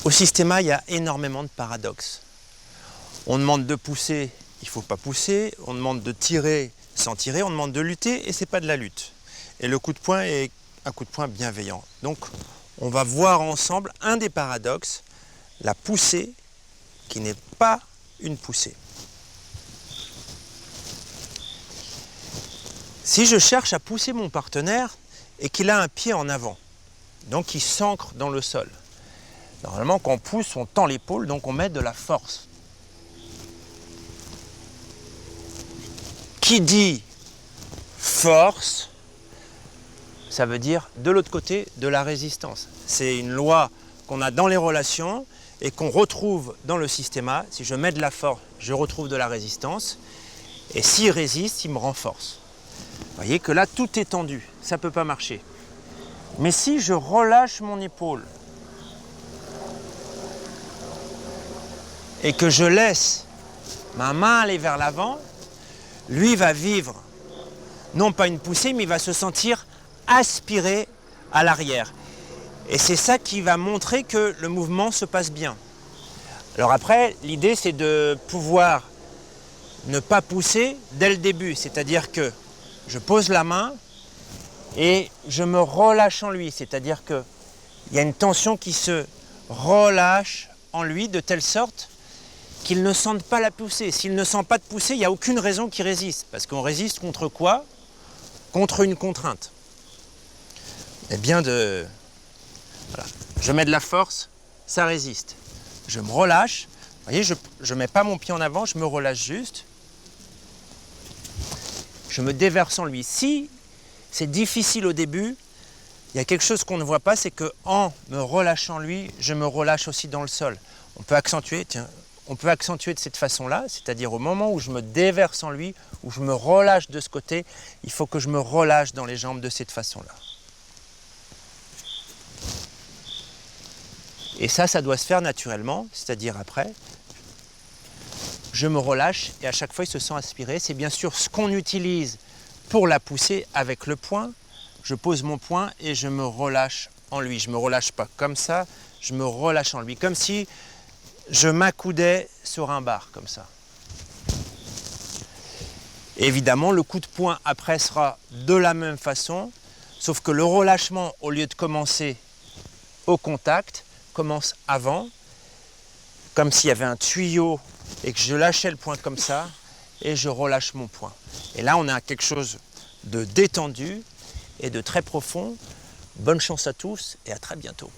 Au Systema, il y a énormément de paradoxes. On demande de pousser, il ne faut pas pousser. On demande de tirer sans tirer. On demande de lutter et ce n'est pas de la lutte. Et le coup de poing est un coup de poing bienveillant. Donc, on va voir ensemble un des paradoxes, la poussée qui n'est pas une poussée. Si je cherche à pousser mon partenaire et qu'il a un pied en avant, donc il s'ancre dans le sol, normalement, quand on pousse, on tend l'épaule, donc on met de la force. Qui dit force, ça veut dire de l'autre côté de la résistance. C'est une loi qu'on a dans les relations et qu'on retrouve dans le Systema. Si je mets de la force, je retrouve de la résistance. Et s'il résiste, il me renforce. Vous voyez que là, tout est tendu. Ça ne peut pas marcher. Mais si je relâche mon épaule, et que je laisse ma main aller vers l'avant, lui va vivre, non pas une poussée, mais il va se sentir aspiré à l'arrière. Et c'est ça qui va montrer que le mouvement se passe bien. Alors après, l'idée c'est de pouvoir ne pas pousser dès le début, c'est-à-dire que je pose la main et je me relâche en lui, c'est-à-dire qu'il y a une tension qui se relâche en lui de telle sorte qu'il ne sente pas la poussée. S'il ne sent pas de poussée, il n'y a aucune raison qu'il résiste. Parce qu'on résiste contre quoi? Contre une contrainte. Et bien de... Voilà. Je mets de la force, ça résiste. Je me relâche. Vous voyez, je ne mets pas mon pied en avant, je me relâche juste. Je me déverse en lui. Si c'est difficile au début, il y a quelque chose qu'on ne voit pas, c'est qu'en me relâchant lui, je me relâche aussi dans le sol. On peut accentuer, tiens. On peut accentuer de cette façon-là, c'est-à-dire au moment où je me déverse en lui, où je me relâche de ce côté, il faut que je me relâche dans les jambes de cette façon-là. Et ça doit se faire naturellement, c'est-à-dire après, je me relâche et à chaque fois il se sent aspiré. C'est bien sûr ce qu'on utilise pour la pousser avec le poing. Je pose mon poing et je me relâche en lui. Je ne me relâche pas comme ça, je me relâche en lui, comme si je m'accoudais sur un bar, comme ça. Et évidemment, le coup de poing après sera de la même façon, sauf que le relâchement, au lieu de commencer au contact, commence avant, comme s'il y avait un tuyau et que je lâchais le poing comme ça, et je relâche mon poing. Et là, on a quelque chose de détendu et de très profond. Bonne chance à tous et à très bientôt.